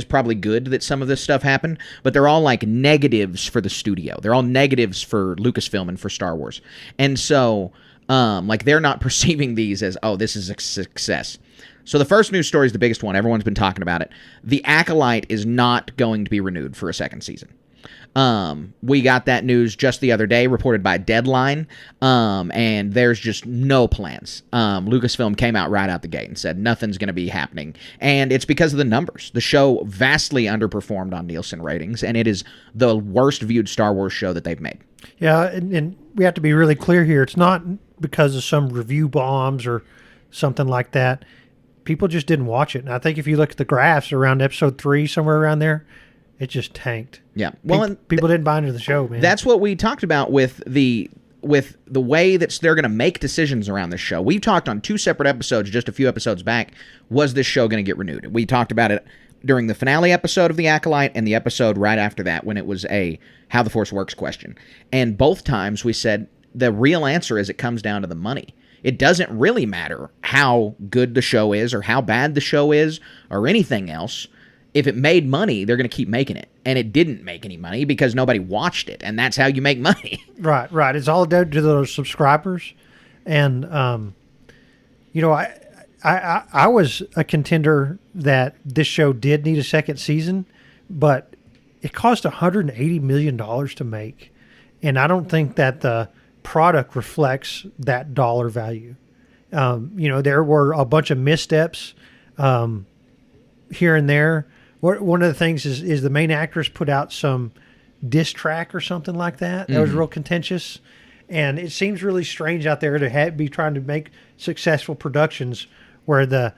probably good that some of this stuff happened, but they're all like negatives for the studio. They're all negatives for Lucasfilm and for Star Wars. And so, like, they're not perceiving these as, oh, this is a success. So the first news story is the biggest one. Everyone's been talking about it. The Acolyte is not going to be renewed for a second season. We got that news just the other day, reported by Deadline, and there's just no plans. Lucasfilm came out right out the gate and said nothing's going to be happening, and it's because of the numbers. The show vastly underperformed on Nielsen ratings, and it is the worst viewed Star Wars show that they've made. Yeah, and we have to be really clear here. It's not because of some review bombs or something like that. People just didn't watch it, and I think if you look at the graphs around episode 3, somewhere around there, it just tanked. Yeah. Well, people didn't buy into the show, man. That's what we talked about with the way that they're going to make decisions around this show. We've talked on 2 separate episodes just a few episodes back. Was this show going to get renewed? We talked about it during the finale episode of The Acolyte and the episode right after that when it was a How the Force Works question. And both times we said the real answer is it comes down to the money. It doesn't really matter how good the show is or how bad the show is or anything else. If it made money, they're going to keep making it. And it didn't make any money because nobody watched it. And that's how you make money. Right. It's all down to those subscribers. And, you know, I was a contender that this show did need a second season, but it cost $180 million to make. And I don't think that the product reflects that dollar value. You know, there were a bunch of missteps here and there. One of the things is the main actress put out some diss track or something like that. That was real contentious. And it seems really strange out there to be trying to make successful productions where the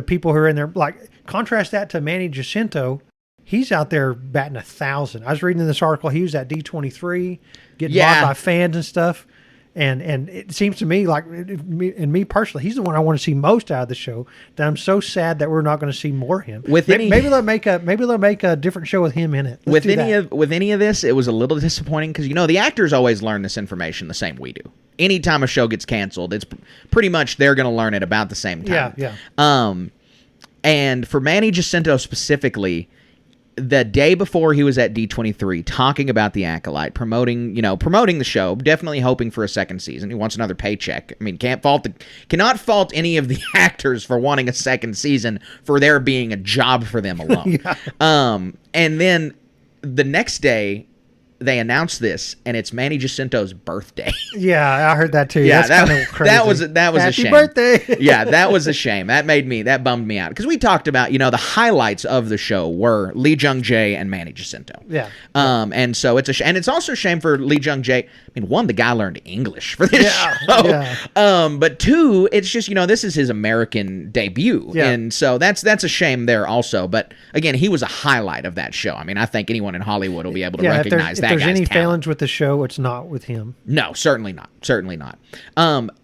people who are in there, like, contrast that to Manny Jacinto. He's out there batting 1,000. I was reading in this article, he was at D23, getting bought by fans and stuff. And it seems to me like, and me personally, he's the one I want to see most out of the show. That I'm so sad that we're not going to see more of him. Maybe they'll make a different show with him in it. With any of this, it was a little disappointing because, you know, the actors always learn this information the same we do. Anytime a show gets canceled, it's pretty much they're going to learn it about the same time. Yeah. And for Manny Jacinto specifically, the day before he was at D23 talking about The Acolyte, promoting the show, definitely hoping for a second season. He wants another paycheck. I mean, cannot fault any of the actors for wanting a second season for there being a job for them alone. And then the next day they announced this, and it's Manny Jacinto's birthday. Yeah, I heard that too. Yeah, that's kind of crazy. That was Happy a shame. birthday. Yeah, that was a shame. That bummed me out because we talked about, you know, the highlights of the show were Lee Jung-jae and Manny Jacinto. Yeah. And so it's and it's also a shame for Lee Jung-jae. I mean, one, the guy learned English for this show. Yeah. But two, it's just, you know, this is his American debut. Yeah. And so that's a shame there also. But again, he was a highlight of that show. I mean, I think anyone in Hollywood will be able to recognize that guy's talent. If there's any failings with the show, it's not with him. No, certainly not. Certainly not.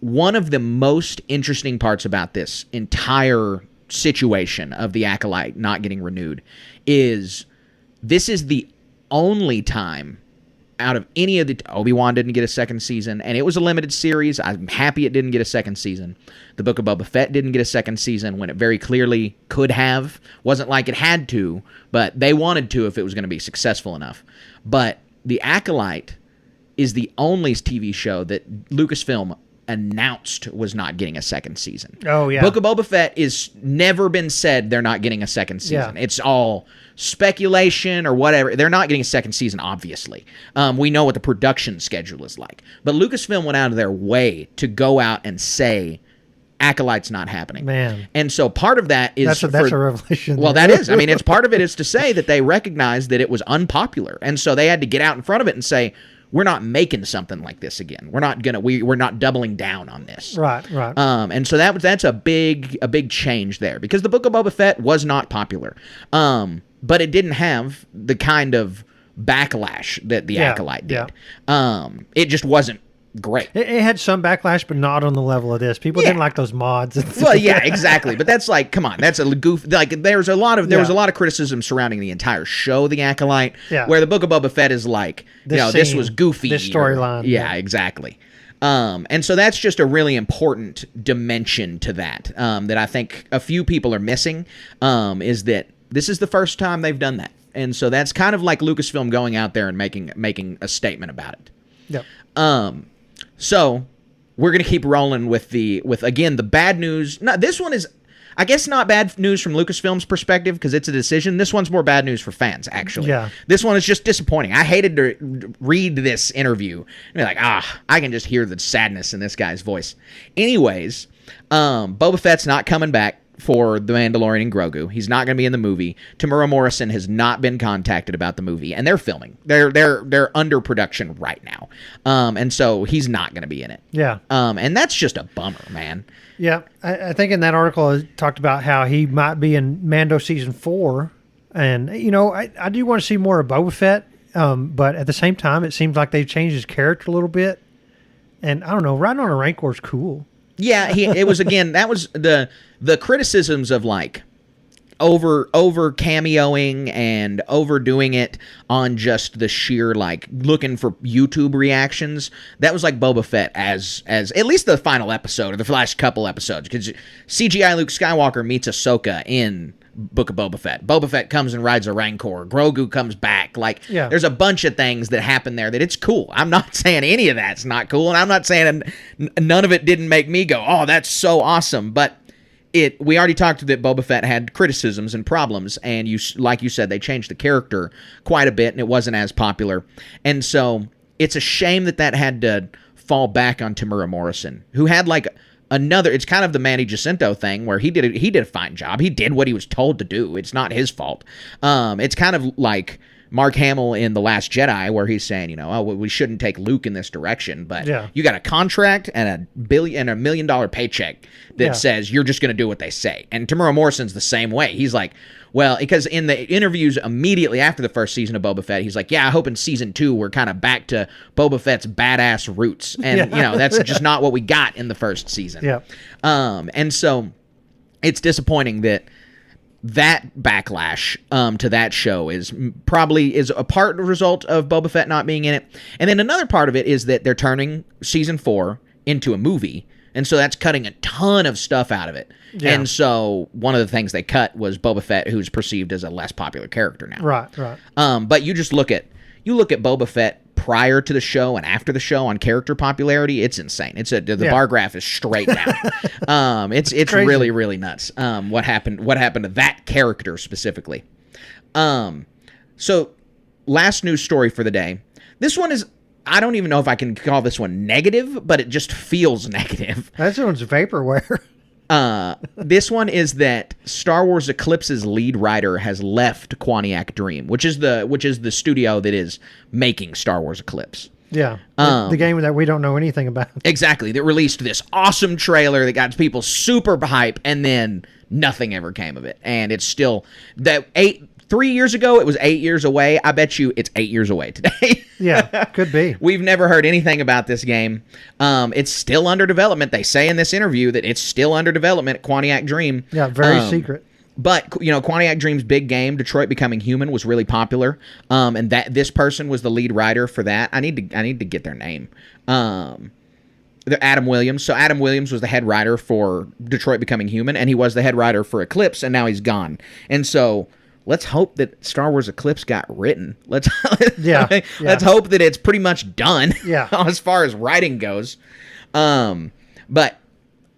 One of the most interesting parts about this entire situation of The Acolyte not getting renewed is this is the only time out of any of the... Obi-Wan didn't get a second season, and it was a limited series. I'm happy it didn't get a second season. The Book of Boba Fett didn't get a second season when it very clearly could have. Wasn't like it had to, but they wanted to if it was going to be successful enough. But The Acolyte is the only TV show that Lucasfilm announced was not getting a second season. Oh, yeah. Book of Boba Fett is never been said they're not getting a second season. Yeah. It's all speculation or whatever. They're not getting a second season, obviously. We know what the production schedule is like. But Lucasfilm went out of their way to go out and say Acolyte's not happening. Man. And so part of that is... That's a revelation. Well, that is. I mean, it's part of it is to say that they recognized that it was unpopular. And so they had to get out in front of it and say, we're not making something like this again. We're not we're not doubling down on this. Right. And so that's a big change there, because the Book of Boba Fett was not popular. But it didn't have the kind of backlash that the Acolyte did. It just wasn't great. It had some backlash, but not on the level of this. People didn't like those mods. Well, yeah, exactly. But that's like, come on, that's a goof. Like, there was a lot of criticism surrounding the entire show, The Acolyte, where the Book of Boba Fett is like, this was goofy. This storyline. Yeah, exactly. And so that's just a really important dimension to that, that I think a few people are missing, is that this is the first time they've done that. And so that's kind of like Lucasfilm going out there and making a statement about it. Yep. So we're going to keep rolling with again, the bad news. No, this one is, I guess, not bad news from Lucasfilm's perspective because it's a decision. This one's more bad news for fans, actually. Yeah. This one is just disappointing. I hated to read this interview and be like, I can just hear the sadness in this guy's voice. Anyways, Boba Fett's not coming back for The Mandalorian and Grogu. He's not going to be in the movie. Tamura Morrison has not been contacted about the movie, and they're filming. They're under production right now. And so he's not going to be in it. Yeah. And that's just a bummer, man. Yeah. I think in that article it talked about how he might be in Mando season 4. And, I do want to see more of Boba Fett. But at the same time, it seems like they've changed his character a little bit. And I don't know, riding on a Rancor is cool. Yeah, it was, again, that was the criticisms of like over cameoing and overdoing it on just the sheer like looking for YouTube reactions. That was like Boba Fett as at least the final episode or the last couple episodes, because CGI Luke Skywalker meets Ahsoka in Book of Boba Fett. Boba Fett comes and rides a Rancor. Grogu comes back. Like, there's a bunch of things that happen there that it's cool. I'm not saying any of that's not cool, and I'm not saying none of it didn't make me go, oh, that's so awesome. But we already talked that Boba Fett had criticisms and problems, and like you said, they changed the character quite a bit, and it wasn't as popular. And so it's a shame that had to fall back on Tamura Morrison, who had like it's kind of the Manny Jacinto thing where he did a fine job. He did what he was told to do. It's not his fault. It's kind of like Mark Hamill in The Last Jedi, where he's saying, we shouldn't take Luke in this direction, but you got a contract and $1 million paycheck that says you're just going to do what they say. And Tamura Morrison's the same way. He's like, well, because in the interviews immediately after the first season of Boba Fett, he's like, I hope in season 2 we're kind of back to Boba Fett's badass roots. And, that's just not what we got in the first season. Yeah. And so it's disappointing that backlash to that show is a part result of Boba Fett not being in it. And then another part of it is that they're turning season 4 into a movie. And so that's cutting a ton of stuff out of it. Yeah. And so one of the things they cut was Boba Fett, who's perceived as a less popular character now. Right. But you just look at Boba Fett prior to the show and after the show on character popularity, it's insane. The bar graph is straight down. It's really, really nuts. What happened to that character specifically. So last news story for the day. This one is, I don't even know if I can call this one negative, but it just feels negative. This one's vaporware. This one is that Star Wars Eclipse's lead writer has left Quaniac Dream, which is the studio that is making Star Wars Eclipse. Yeah, the game that we don't know anything about. Exactly. That released this awesome trailer that got people super hype, and then nothing ever came of it. And it's still 3 years ago, it was 8 years away. I bet you it's 8 years away today. Yeah, could be. We've never heard anything about this game. It's still under development. They say in this interview that it's still under development at Quaniac Dream. Yeah, very secret. But, Quaniac Dream's big game, Detroit Becoming Human, was really popular. And that this person was the lead writer for that. I need to get their name. Adam Williams. So Adam Williams was the head writer for Detroit Becoming Human, and he was the head writer for Eclipse, and now he's gone. And so let's hope that Star Wars Eclipse got written. Let's hope that it's pretty much done. Yeah. As far as writing goes. But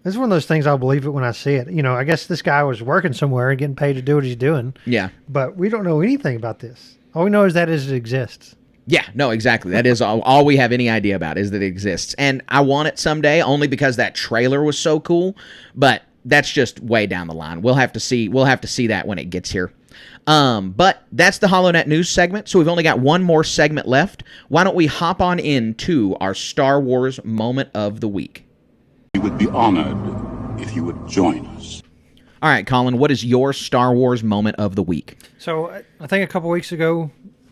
it's one of those things I'll believe it when I see it. I guess this guy was working somewhere and getting paid to do what he's doing. Yeah. But we don't know anything about this. All we know is that it exists. Yeah, no, exactly. That is all we have any idea about is that it exists. And I want it someday only because that trailer was so cool, but that's just way down the line. We'll have to see that when it gets here. But that's the HoloNet news segment, so we've only got one more segment left. Why don't we hop on into our Star Wars moment of the week? We would be honored if you would join us. All right, Colin, what is your Star Wars moment of the week? So I think a couple weeks ago,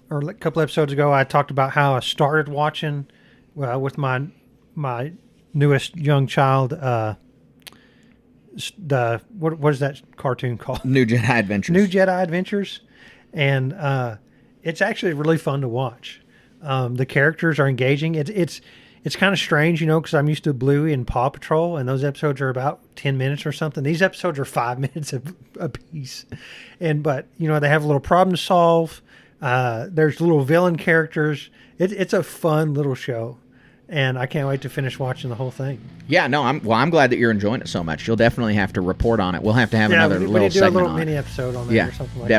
or a couple episodes ago, I talked about how I started watching with my newest young child. What is that cartoon called? New Jedi Adventures. New Jedi Adventures, and it's actually really fun to watch. The characters are engaging. It's kind of strange, because I'm used to Bluey and Paw Patrol, and those episodes are about 10 minutes or something. These episodes are 5 minutes a piece, but they have a little problem to solve. There's little villain characters. It's a fun little show. And I can't wait to finish watching the whole thing. Yeah, no, I'm glad that you're enjoying it so much. You'll definitely have to report on it. We'll have to have another little segment on it. Mini episode on that or something like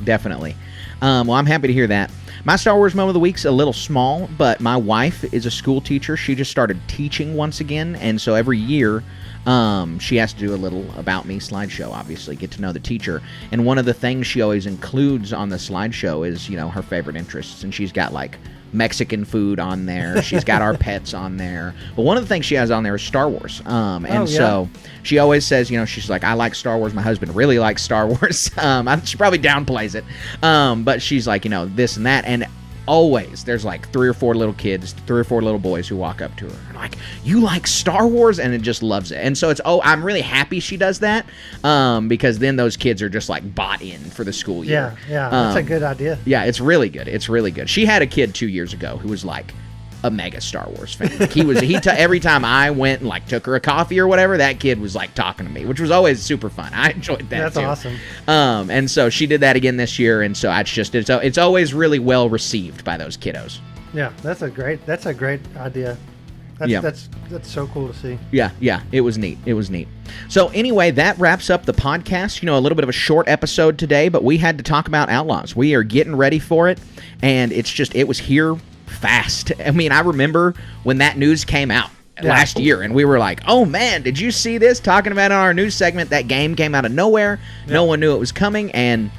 definitely. Well, I'm happy to hear that. My Star Wars moment of the week's a little small, but my wife is a school teacher. She just started teaching once again, and so every year she has to do a little About Me slideshow, obviously, get to know the teacher. And one of the things she always includes on the slideshow is, her favorite interests, and she's got, Mexican food on there. She's got our pets on there. But one of the things she has on there is Star Wars. So she always says, she's like, I like Star Wars. My husband really likes Star Wars. She probably downplays it. But she's like, this and that. And always there's 3 or 4 little kids, 3 or 4 little boys who walk up to her and like, you like Star Wars? And it just loves it. And so I'm really happy she does that, because then those kids are just bought in for the school year. Yeah, that's a good idea. Yeah, it's really good. She had a kid 2 years ago who was a mega Star Wars fan. Every time I went and took her a coffee or whatever, that kid was talking to me, which was always super fun. I enjoyed that. That's too. Awesome. And so she did that again this year, and so it's always really well received by those kiddos. Yeah, that's a great idea. That's so cool to see. Yeah, it was neat. So anyway, that wraps up the podcast. A little bit of a short episode today, but we had to talk about Outlaws. We are getting ready for it, and it was here fast. I mean, I remember when that news came out last year, and we were like, oh man, did you see this? Talking about it on our news segment, that game came out of nowhere. Yeah. No one knew it was coming, and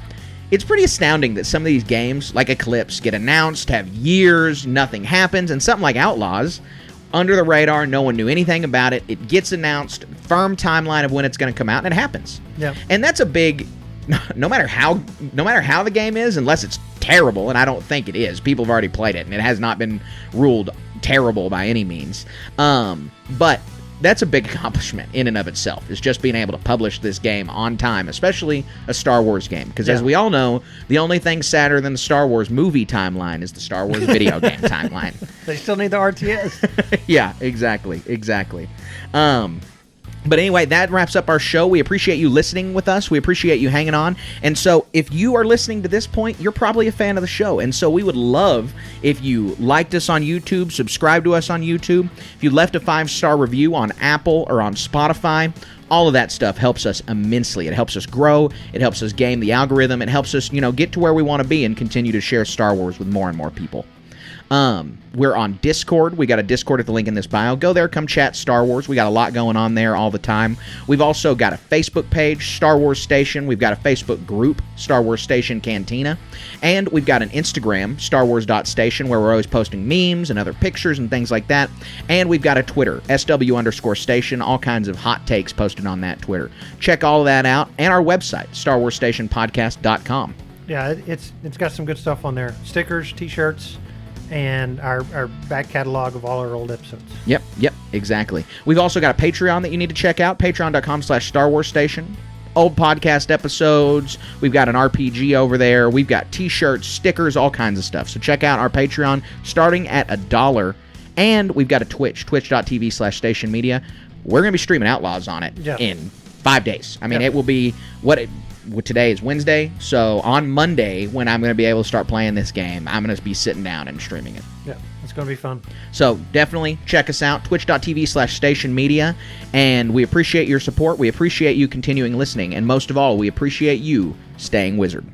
it's pretty astounding that some of these games, like Eclipse, get announced, have years, nothing happens, and something like Outlaws, under the radar, no one knew anything about it. It gets announced, firm timeline of when it's going to come out, and it happens. Yeah. And that's a big, no matter how the game is, unless it's terrible, and I don't think it is. People have already played it, and it has not been ruled terrible by any means. But that's a big accomplishment in and of itself, is just being able to publish this game on time, especially a Star Wars game. Because as we all know, the only thing sadder than the Star Wars movie timeline is the Star Wars video game timeline. They still need the RTS. Yeah, exactly. But anyway, that wraps up our show. We appreciate you listening with us. We appreciate you hanging on. And so if you are listening to this point, you're probably a fan of the show. And so we would love if you liked us on YouTube, subscribe to us on YouTube, if you left a 5-star review on Apple or on Spotify. All of that stuff helps us immensely. It helps us grow. It helps us game the algorithm. It helps us, get to where we want to be and continue to share Star Wars with more and more people. We're on Discord. We got a Discord at the link in this bio. Go there, come chat Star Wars. We got a lot going on there all the time. We've also got a Facebook page, Star Wars Station. We've got a Facebook group, Star Wars Station Cantina. And we've got an Instagram, StarWars.Station, where we're always posting memes and other pictures and things like that. And we've got a Twitter, SW_Station, all kinds of hot takes posted on that Twitter. Check all of that out. And our website, StarWarsStationPodcast.com. Yeah, it's got some good stuff on there. Stickers, t-shirts, and our back catalog of all our old episodes. Yep, exactly. We've also got a Patreon that you need to check out, patreon.com/StarWarsStation. Old podcast episodes. We've got an RPG over there. We've got t-shirts, stickers, all kinds of stuff. So check out our Patreon starting at $1. And we've got a Twitch, twitch.tv/stationmedia. We're going to be streaming Outlaws on it in 5 days. I mean, it will be today is Wednesday, so on Monday, when I'm going to be able to start playing this game, I'm going to be sitting down and streaming it. Yeah, it's going to be fun. So definitely check us out, twitch.tv/stationmedia, and we appreciate your support. We appreciate you continuing listening, and most of all, we appreciate you staying wizard.